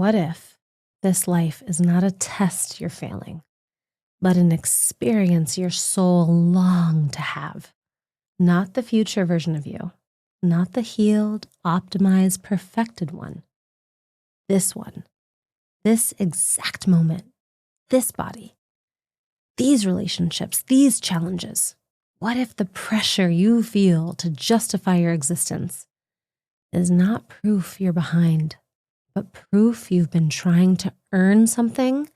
What if this life is not a test you're failing, but an experience your soul longed to have? Not the future version of you, not the healed, optimized, perfected one. This one, this exact moment, this body, these relationships, these challenges. What if the pressure you feel to justify your existence is not proof you're behind, but proof you've been trying to earn something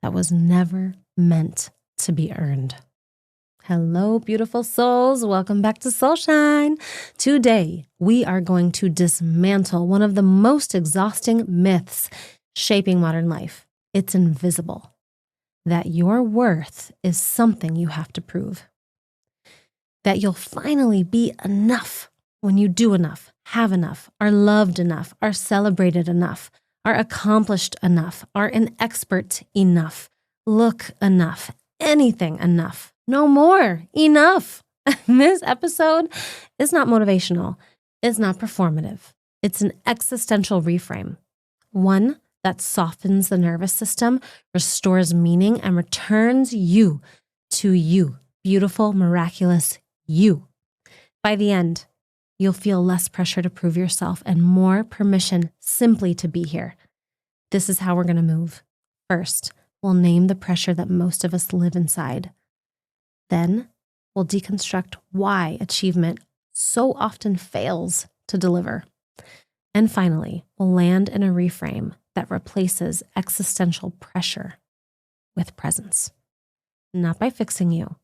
that was never meant to be earned? Hello, beautiful souls. Welcome back to SoulSHINE. Today, we are going to dismantle one of the most exhausting myths shaping modern life. It's invisible. That your worth is something you have to prove. That you'll finally be enough when you do enough, have enough, are loved enough, are celebrated enough, are accomplished enough, are an expert enough, look enough, anything enough. No more, enough. This episode is not motivational. It's not performative. It's an existential reframe. One that softens the nervous system, restores meaning, and returns you to you, beautiful, miraculous you. By the end, you'll feel less pressure to prove yourself and more permission simply to be here. This is how we're going to move. First, we'll name the pressure that most of us live inside. Then, we'll deconstruct why achievement so often fails to deliver. And finally, we'll land in a reframe that replaces existential pressure with presence. Not by fixing you,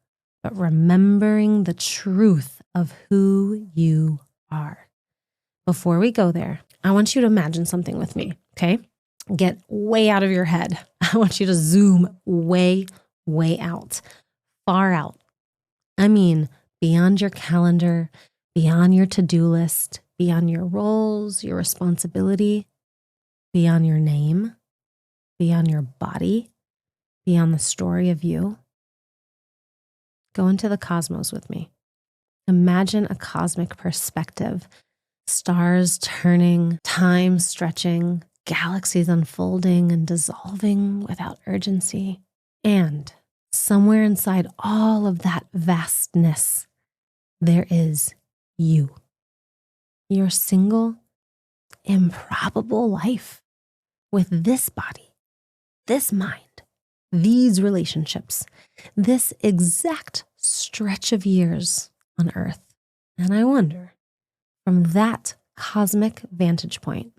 but remembering the truth of who you are. Before we go there, I want you to imagine something with me, okay? Get way out of your head. I want you to zoom way, way out, far out. I mean, beyond your calendar, beyond your to-do list, beyond your roles, your responsibility, beyond your name, beyond your body, beyond the story of you. Go into the cosmos with me. Imagine a cosmic perspective, stars turning, time stretching, galaxies unfolding and dissolving without urgency. And somewhere inside all of that vastness, there is you. Your single, improbable life with this body, this mind, these relationships, this exact stretch of years on Earth. And I wonder, from that cosmic vantage point,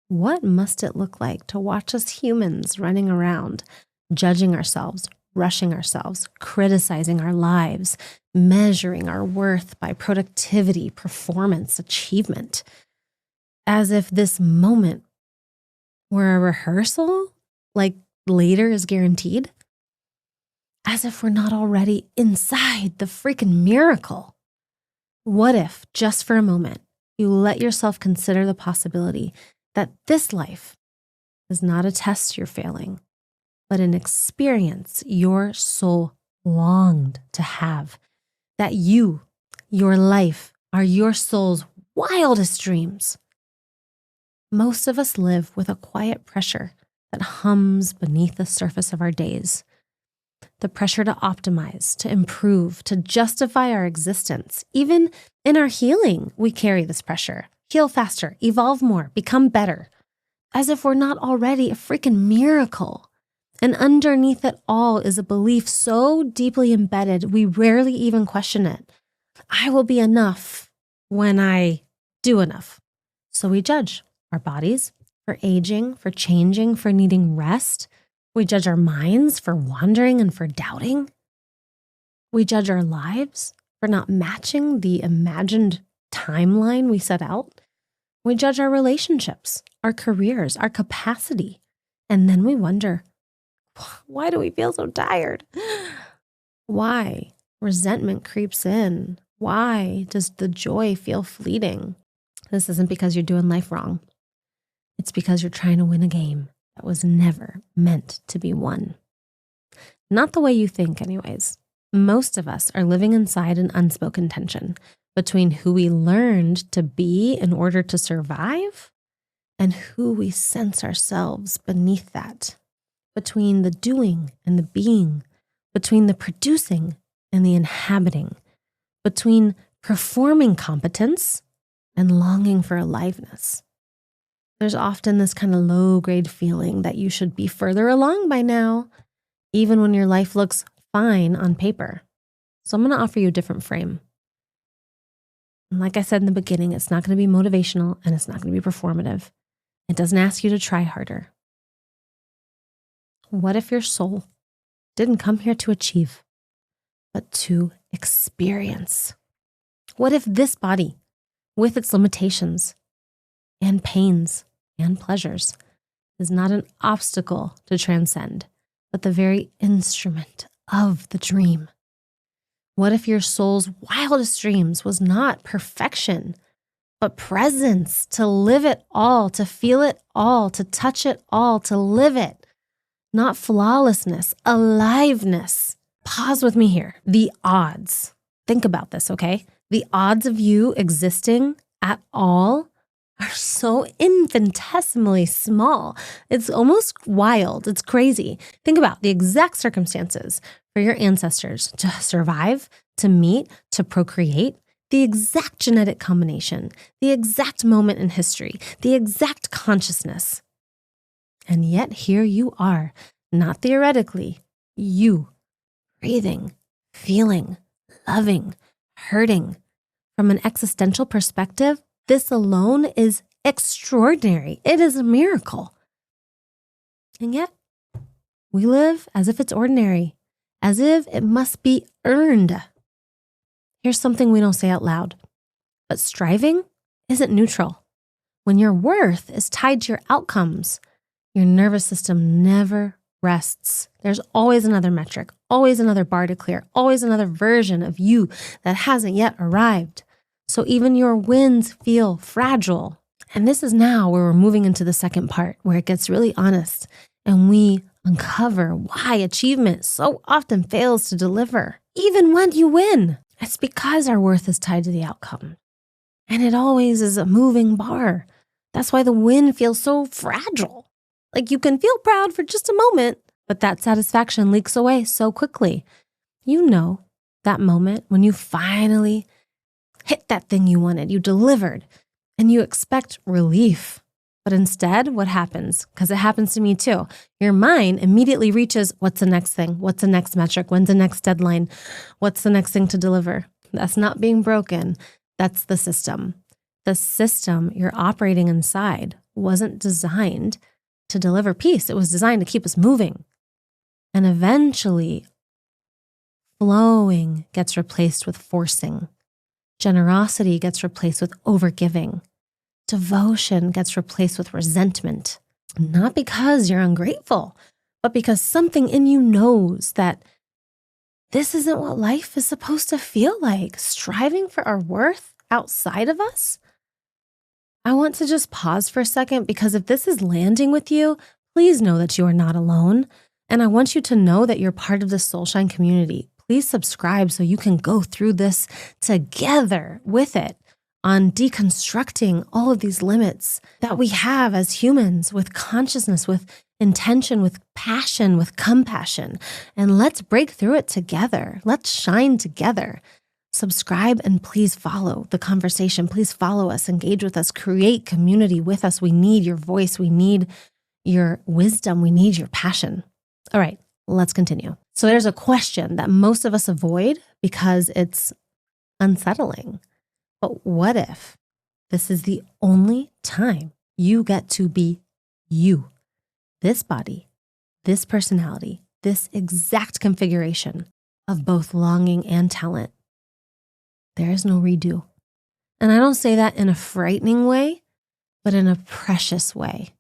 what must it look like to watch us humans running around, judging ourselves, rushing ourselves, criticizing our lives, measuring our worth by productivity, performance, achievement, as if this moment were a rehearsal, like later is guaranteed? As if we're not already inside the freaking miracle. What if, just for a moment, you let yourself consider the possibility that this life is not a test you're failing, but an experience your soul longed to have? That you, your life, are your soul's wildest dreams. Most of us live with a quiet pressure that hums beneath the surface of our days. The pressure to optimize, to improve, to justify our existence. Even in our healing, we carry this pressure. Heal faster, evolve more, become better. As if we're not already a freaking miracle. And underneath it all is a belief so deeply embedded, we rarely even question it. I will be enough when I do enough. So we judge our bodies for aging, for changing, for needing rest. We judge our minds for wandering and for doubting. We judge our lives for not matching the imagined timeline we set out. We judge our relationships, our careers, our capacity. And then we wonder, why do we feel so tired? Why? Resentment creeps in. Why does the joy feel fleeting? This isn't because you're doing life wrong. It's because you're trying to win a game that was never meant to be won. Not the way you think, anyways. Most of us are living inside an unspoken tension between who we learned to be in order to survive and who we sense ourselves beneath that, between the doing and the being, between the producing and the inhabiting, between performing competence and longing for aliveness. There's often this kind of low-grade feeling that you should be further along by now, even when your life looks fine on paper. So I'm going to offer you a different frame. And like I said in the beginning, it's not going to be motivational and it's not going to be performative. It doesn't ask you to try harder. What if your soul didn't come here to achieve, but to experience? What if this body, with its limitations and pains and pleasures, is not an obstacle to transcend, but the very instrument of the dream? What if your soul's wildest dreams was not perfection, but presence, to live it all, to feel it all, to touch it all, to live it? Not flawlessness, aliveness. Pause with me here. The odds. Think about this, okay? The odds of you existing at all are so infinitesimally small. It's almost wild. It's crazy. Think about the exact circumstances for your ancestors to survive, to meet, to procreate, the exact genetic combination, the exact moment in history, the exact consciousness. And yet here you are, not theoretically, you, breathing, feeling, loving, hurting. From an existential perspective, this alone is extraordinary. It is a miracle. And yet, we live as if it's ordinary, as if it must be earned. Here's something we don't say out loud, but striving isn't neutral. When your worth is tied to your outcomes, your nervous system never rests. There's always another metric, always another bar to clear, always another version of you that hasn't yet arrived. So even your wins feel fragile. And this is now where we're moving into the second part, where it gets really honest and we uncover why achievement so often fails to deliver. Even when you win, it's because our worth is tied to the outcome. And it always is a moving bar. That's why the win feels so fragile. Like you can feel proud for just a moment, but that satisfaction leaks away so quickly. You know that moment when you finally hit that thing you wanted, you delivered, and you expect relief. But instead, what happens? Because it happens to me too. Your mind immediately reaches, what's the next thing? What's the next metric? When's the next deadline? What's the next thing to deliver? That's not being broken. That's the system. The system you're operating inside wasn't designed to deliver peace. It was designed to keep us moving. And eventually, flowing gets replaced with forcing. Generosity gets replaced with overgiving. Devotion gets replaced with resentment. Not because you're ungrateful, but because something in you knows that this isn't what life is supposed to feel like. Striving for our worth outside of us. I want to just pause for a second, because if this is landing with you, please know that you are not alone. And I want you to know that you're part of the soulSHINE community. Please subscribe so you can go through this together with it on deconstructing all of these limits that we have as humans, with consciousness, with intention, with passion, with compassion. And let's break through it together. Let's shine together. Subscribe and please follow the conversation. Please follow us, engage with us, create community with us. We need your voice. We need your wisdom. We need your passion. All right, let's continue. So there's a question that most of us avoid because it's unsettling. But what if this is the only time you get to be you? This body, this personality, this exact configuration of both longing and talent. There is no redo. And I don't say that in a frightening way, but in a precious way.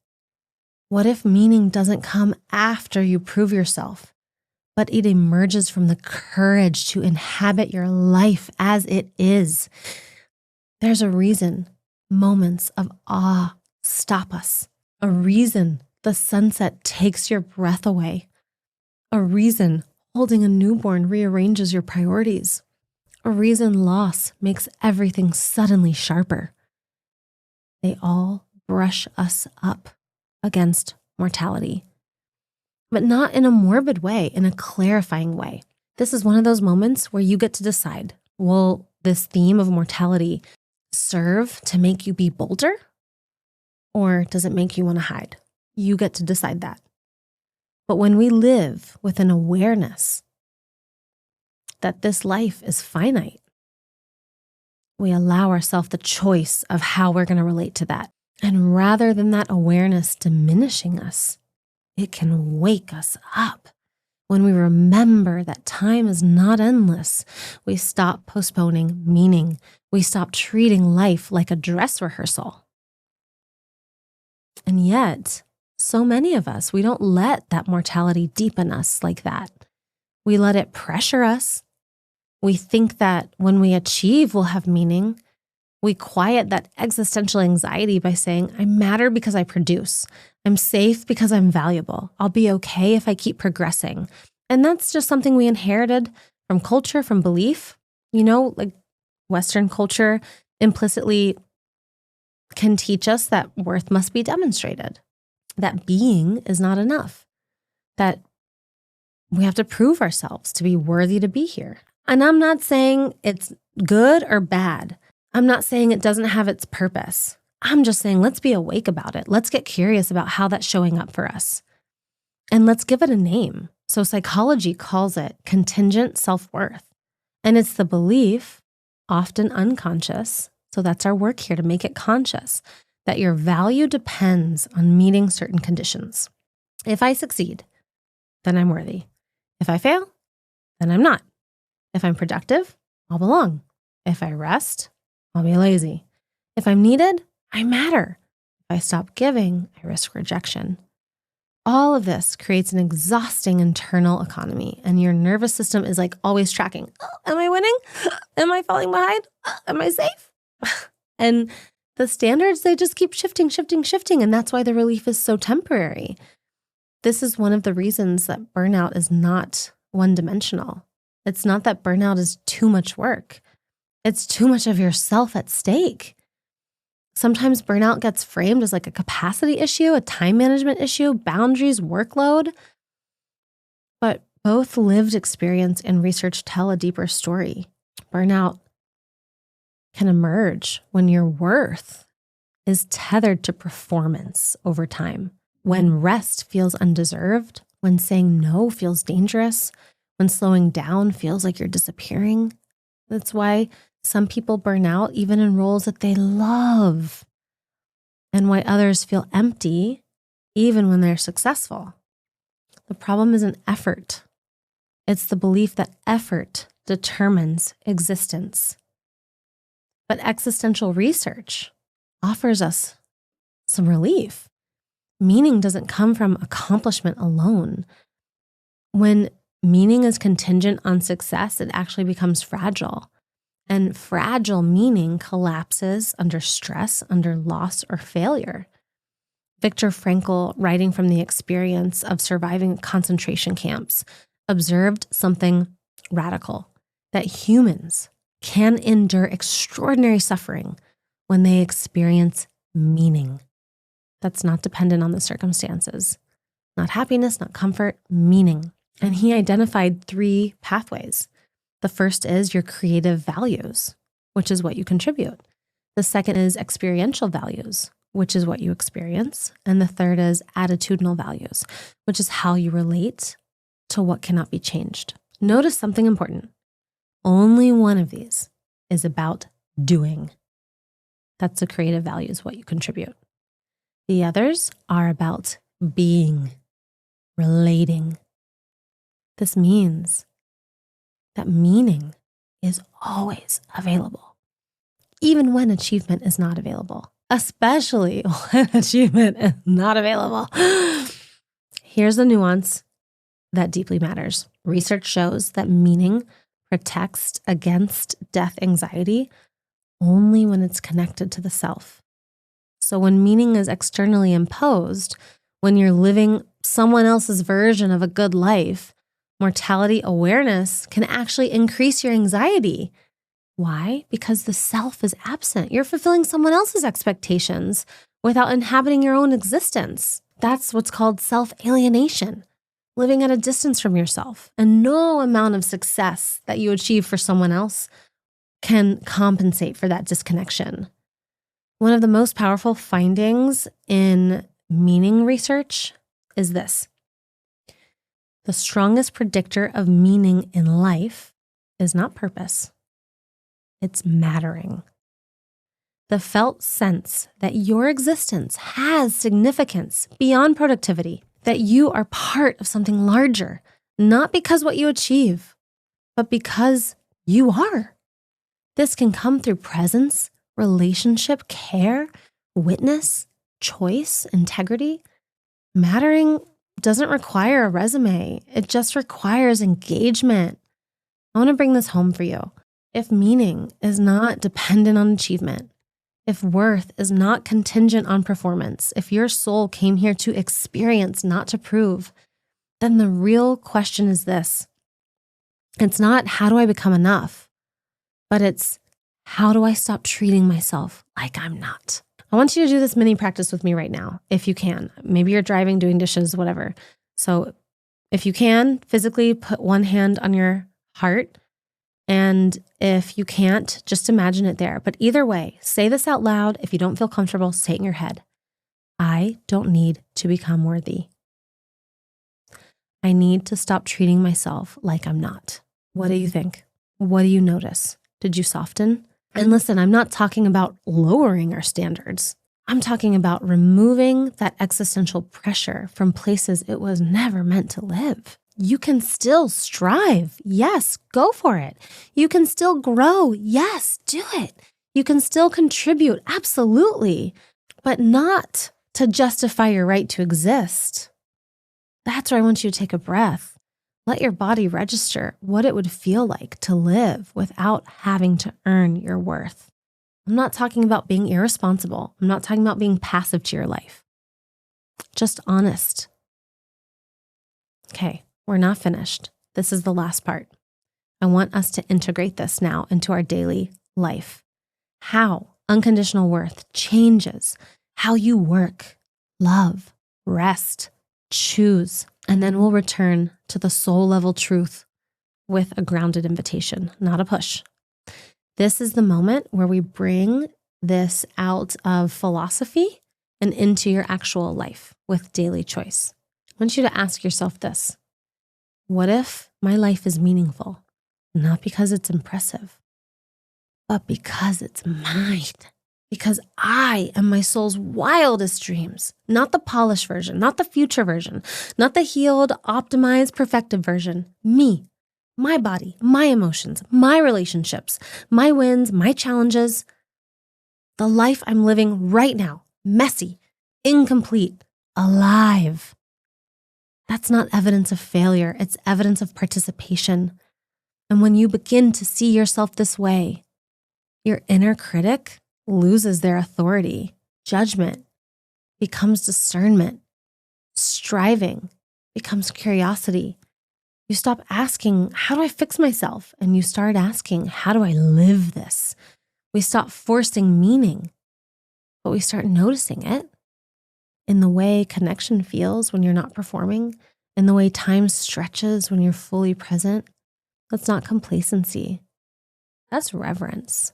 What if meaning doesn't come after you prove yourself, but it emerges from the courage to inhabit your life as it is? There's a reason moments of awe stop us. A reason the sunset takes your breath away. A reason holding a newborn rearranges your priorities. A reason loss makes everything suddenly sharper. They all brush us up against mortality, but not in a morbid way, in a clarifying way. This is one of those moments where you get to decide, will this theme of mortality serve to make you be bolder, or does it make you want to hide? You get to decide that. But when we live with an awareness that this life is finite, we allow ourselves the choice of how we're going to relate to that. And rather than that awareness diminishing us, it can wake us up. When we remember that time is not endless, we stop postponing meaning. We stop treating life like a dress rehearsal. And yet, so many of us, we don't let that mortality deepen us like that. We let it pressure us. We think that when we achieve, we'll have meaning. We quiet that existential anxiety by saying, I matter because I produce. I'm safe because I'm valuable. I'll be okay if I keep progressing. And that's just something we inherited from culture, from belief. You know, like Western culture implicitly can teach us that worth must be demonstrated, that being is not enough, that we have to prove ourselves to be worthy to be here. And I'm not saying it's good or bad. I'm not saying it doesn't have its purpose. I'm just saying let's be awake about it. Let's get curious about how that's showing up for us. And let's give it a name. So psychology calls it contingent self-worth. And it's the belief, often unconscious, so that's our work here to make it conscious, that your value depends on meeting certain conditions. If I succeed, then I'm worthy. If I fail, then I'm not. If I'm productive, I'll belong. If I rest, I'll be lazy. If I'm needed, I matter. If I stop giving, I risk rejection. All of this creates an exhausting internal economy, and your nervous system is like always tracking. Oh, am I winning? Am I falling behind? Am I safe? And the standards, they just keep shifting. And that's why the relief is so temporary. This is one of the reasons that burnout is not one-dimensional. It's not that burnout is too much work. It's too much of yourself at stake. Sometimes burnout gets framed as like a capacity issue, a time management issue, boundaries, workload. But both lived experience and research tell a deeper story. Burnout can emerge when your worth is tethered to performance over time. When rest feels undeserved, when saying no feels dangerous, when slowing down feels like you're disappearing. That's why some people burn out even in roles that they love, and why others feel empty even when they're successful. The problem isn't effort. It's the belief that effort determines existence. But existential research offers us some relief. Meaning doesn't come from accomplishment alone. When meaning is contingent on success, it actually becomes fragile. And fragile meaning collapses under stress, under loss, or failure. Viktor Frankl, writing from the experience of surviving concentration camps, observed something radical, that humans can endure extraordinary suffering when they experience meaning. That's not dependent on the circumstances. Not happiness, not comfort, meaning. And he identified 3 pathways. The first is your creative values, which is what you contribute. The second is experiential values, which is what you experience. And the third is attitudinal values, which is how you relate to what cannot be changed. Notice something important. Only one of these is about doing. That's the creative values, what you contribute. The others are about being, relating. This means that meaning is always available, even when achievement is not available, especially when achievement is not available. Here's the nuance that deeply matters. Research shows that meaning protects against death anxiety only when it's connected to the self. So when meaning is externally imposed, when you're living someone else's version of a good life, mortality awareness can actually increase your anxiety. Why? Because the self is absent. You're fulfilling someone else's expectations without inhabiting your own existence. That's what's called self-alienation, living at a distance from yourself. And no amount of success that you achieve for someone else can compensate for that disconnection. One of the most powerful findings in meaning research is this: the strongest predictor of meaning in life is not purpose, it's mattering. The felt sense that your existence has significance beyond productivity, that you are part of something larger, not because what you achieve, but because you are. This can come through presence, relationship, care, witness, choice, integrity. Mattering doesn't require a resume. It just requires engagement. I want to bring this home for you. If meaning is not dependent on achievement, if worth is not contingent on performance, if your soul came here to experience, not to prove, then the real question is this. It's not how do I become enough, but it's how do I stop treating myself like I'm not? I want you to do this mini practice with me right now, if you can. Maybe you're driving, doing dishes, whatever. So if you can, physically put one hand on your heart. And if you can't, just imagine it there. But either way, say this out loud. If you don't feel comfortable, say it in your head. I don't need to become worthy. I need to stop treating myself like I'm not. What do you think? What do you notice? Did you soften? And listen, I'm not talking about lowering our standards. I'm talking about removing that existential pressure from places it was never meant to live. You can still strive. Yes, go for it. You can still grow. Yes, do it. You can still contribute. Absolutely. But not to justify your right to exist. That's where I want you to take a breath. Let your body register what it would feel like to live without having to earn your worth. I'm not talking about being irresponsible. I'm not talking about being passive to your life. Just honest. Okay, we're not finished. This is the last part. I want us to integrate this now into our daily life. How unconditional worth changes how you work, love, rest, choose, and then we'll return to the soul level truth with a grounded invitation, not a push. This is the moment where we bring this out of philosophy and into your actual life with daily choice. I want you to ask yourself this. What if my life is meaningful? Not because it's impressive, but because it's mine. Because I am my soul's wildest dreams, not the polished version, not the future version, not the healed, optimized, perfected version. Me, my body, my emotions, my relationships, my wins, my challenges. The life I'm living right now, messy, incomplete, alive. That's not evidence of failure. It's evidence of participation. And when you begin to see yourself this way, your inner critic loses their authority. Judgment becomes discernment. Striving becomes curiosity. You stop asking, how do I fix myself? And you start asking, how do I live this? We stop forcing meaning, but we start noticing it in the way connection feels when you're not performing, in the way time stretches when you're fully present. That's not complacency. That's reverence.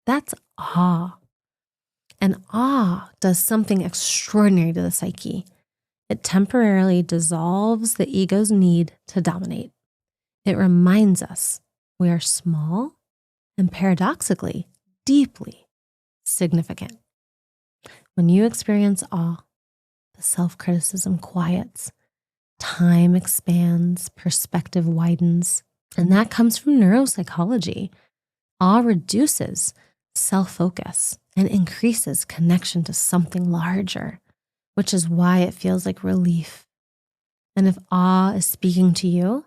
That's awe. And awe does something extraordinary to the psyche. It temporarily dissolves the ego's need to dominate. It reminds us we are small and paradoxically, deeply significant. When you experience awe, the self-criticism quiets, time expands, perspective widens, and that comes from neuropsychology. Awe reduces self-focus and increases connection to something larger, which is why it feels like relief. And if awe is speaking to you,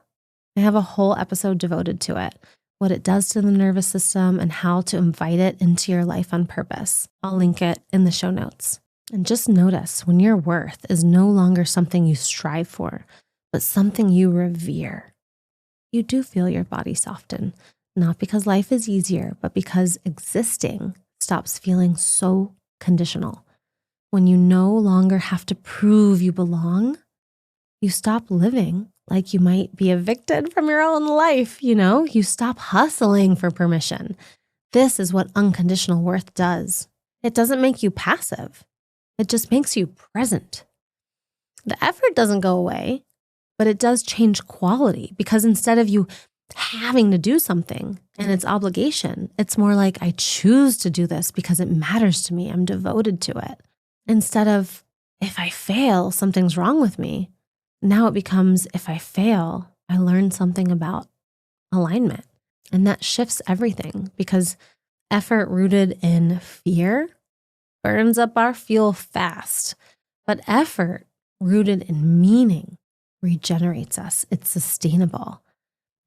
I have a whole episode devoted to it, what it does to the nervous system and how to invite it into your life on purpose. I'll link it in the show notes. And just notice when your worth is no longer something you strive for, but something you revere. You do feel your body soften, not because life is easier, but because existing stops feeling so conditional. when you no longer have to prove you belong, you stop living like you might be evicted from your own life, You stop hustling for permission. This is what unconditional worth does. It doesn't make you passive. It just makes you present. The effort doesn't go away, but it does change quality, because instead of you having to do something and it's obligation, it's more like, I choose to do this because it matters to me. I'm devoted to it. Instead of, if I fail, something's wrong with me. Now it becomes, if I fail, I learn something about alignment. And that shifts everything, because effort rooted in fear burns up our fuel fast. But effort rooted in meaning regenerates us. It's sustainable.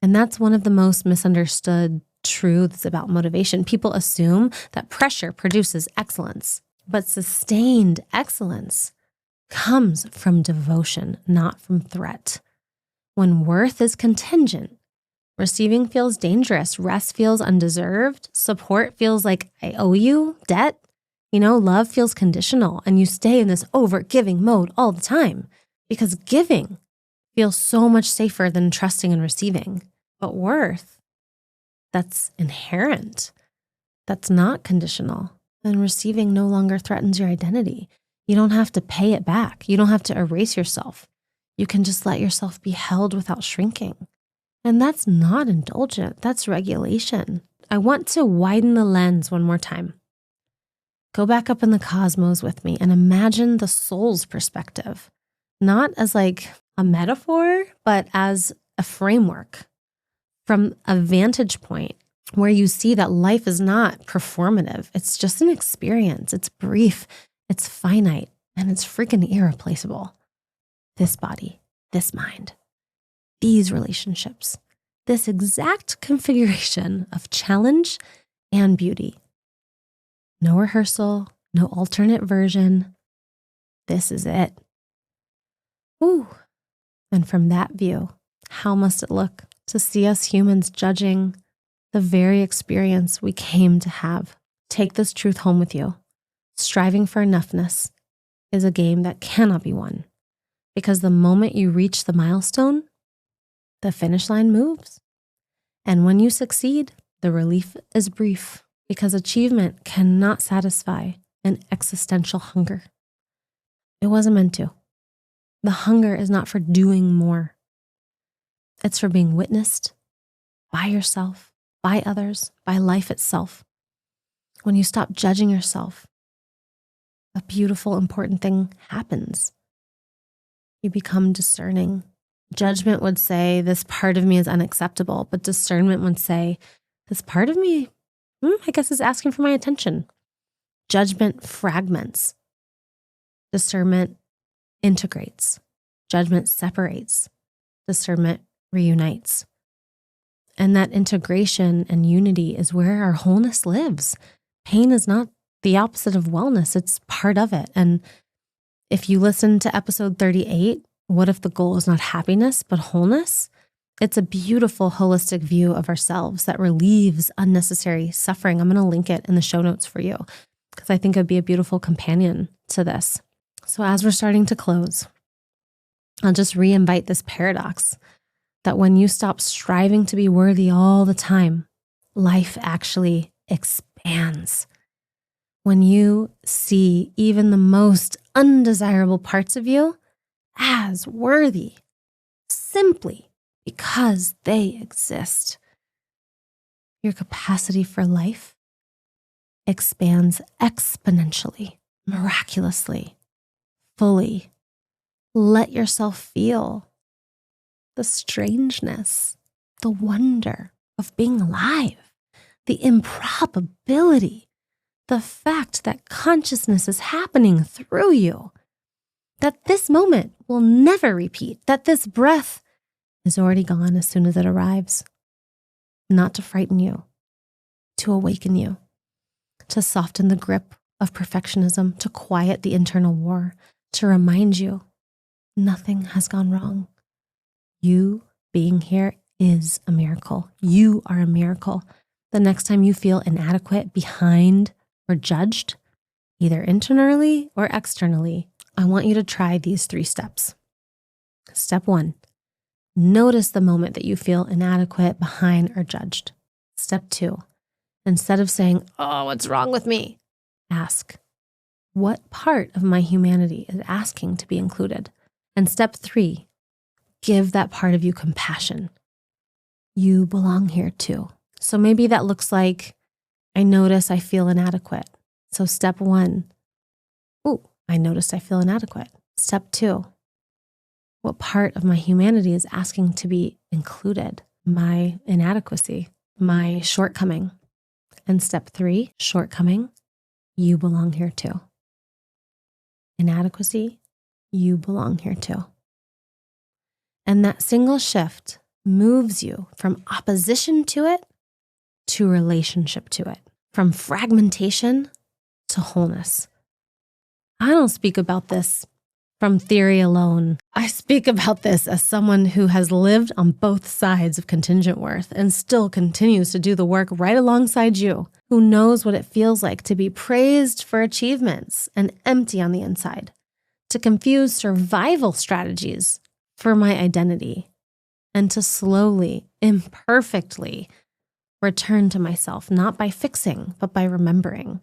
And that's one of the most misunderstood truths about motivation. People assume that pressure produces excellence, but sustained excellence comes from devotion, not from threat. When worth is contingent, receiving feels dangerous, rest feels undeserved, support feels like I owe you debt, love feels conditional, and you stay in this over-giving mode all the time, because giving feels so much safer than trusting and receiving. But worth, that's inherent, that's not conditional, and receiving no longer threatens your identity. You don't have to pay it back. You don't have to erase yourself. You can just let yourself be held without shrinking. And that's not indulgent, that's regulation. I want to widen the lens one more time. Go back up in the cosmos with me and imagine the soul's perspective, not as like a metaphor, but as a framework, from a vantage point where you see that life is not performative. It's just an experience. It's brief, it's finite, and it's freaking irreplaceable. This body, this mind, these relationships, this exact configuration of challenge and beauty. No rehearsal, no alternate version. This is it. Ooh. And from that view, how must it look to see us humans judging the very experience we came to have? Take this truth home with you. Striving for enoughness is a game that cannot be won, because the moment you reach the milestone, the finish line moves. And when you succeed, the relief is brief, because achievement cannot satisfy an existential hunger. It wasn't meant to. The hunger is not for doing more. It's for being witnessed by yourself, by others, by life itself. When you stop judging yourself, a beautiful, important thing happens. You become discerning. Judgment would say, this part of me is unacceptable, but discernment would say, this part of me, I guess, is asking for my attention. Judgment fragments. Discernment integrates. Judgment separates. Discernment reunites. And that integration and unity is where our wholeness lives. Pain is not the opposite of wellness. It's part of it. And if you listen to episode 38, what if the goal is not happiness, but wholeness? It's a beautiful holistic view of ourselves that relieves unnecessary suffering. I'm going to link it in the show notes for you, because I think it'd be a beautiful companion to this. So as we're starting to close, I'll just re-invite this paradox that when you stop striving to be worthy all the time, life actually expands. When you see even the most undesirable parts of you as worthy, simply because they exist, your capacity for life expands exponentially, miraculously, fully. Let yourself feel the strangeness, the wonder of being alive, the improbability, the fact that consciousness is happening through you, that this moment will never repeat, that this breath is already gone as soon as it arrives. Not to frighten you, to awaken you, to soften the grip of perfectionism, to quiet the internal war, to remind you nothing has gone wrong. You being here is a miracle. You are a miracle. The next time you feel inadequate, behind, or judged, either internally or externally, I want you to try these 3 steps. Step 1, notice the moment that you feel inadequate, behind, or judged. Step 2, instead of saying, "Oh, what's wrong with me?" ask, what part of my humanity is asking to be included? And step 3, give that part of you compassion. You belong here too. So maybe that looks like, I notice I feel inadequate. So step 1, ooh, I noticed I feel inadequate. Step 2, what part of my humanity is asking to be included? My inadequacy, my shortcoming. And step 3, shortcoming, you belong here too. Inadequacy, you belong here too. And that single shift moves you from opposition to it to relationship to it, from fragmentation to wholeness. I don't speak about this from theory alone. I speak about this as someone who has lived on both sides of contingent worth and still continues to do the work right alongside you, who knows what it feels like to be praised for achievements and empty on the inside, to confuse survival strategies for my identity, and to slowly, imperfectly return to myself, not by fixing, but by remembering.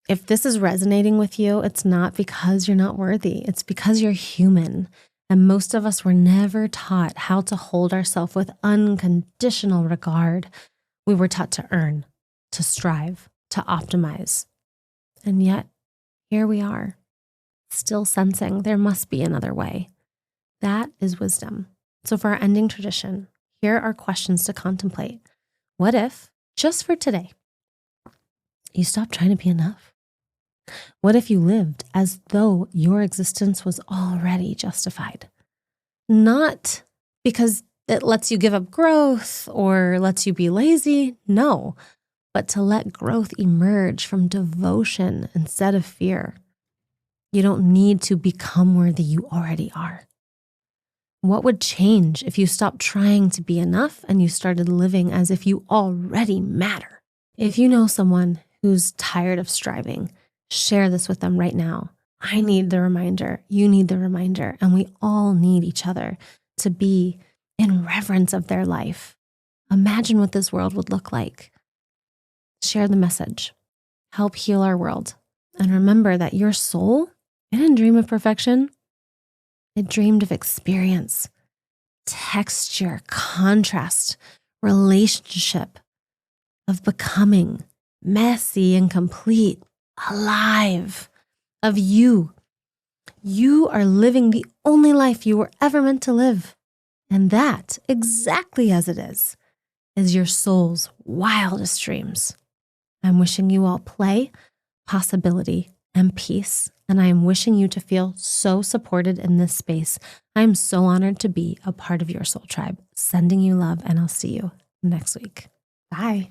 If this is resonating with you, it's not because you're not worthy. It's because you're human. And most of us were never taught how to hold ourselves with unconditional regard. We were taught to earn, to strive, to optimize. And yet, here we are, still sensing there must be another way. That is wisdom. So for our ending tradition, here are questions to contemplate. What if, just for today, you stopped trying to be enough? What if you lived as though your existence was already justified? Not because it lets you give up growth or lets you be lazy, no, but to let growth emerge from devotion instead of fear. You don't need to become worthy, you already are. What would change if you stopped trying to be enough and you started living as if you already matter? If you know someone who's tired of striving, share this with them right now. I need the reminder. You need the reminder. And we all need each other to be in reverence of their life. Imagine what this world would look like. Share the message. Help heal our world. And remember that your soul, it didn't dream of perfection. It dreamed of experience, texture, contrast, relationship, of becoming messy and complete, alive, of you. You are living the only life you were ever meant to live. And that, exactly as it is your soul's wildest dreams. I'm wishing you all play, possibility, and peace. And I am wishing you to feel so supported in this space. I am so honored to be a part of your soul tribe. Sending you love, and I'll see you next week. Bye.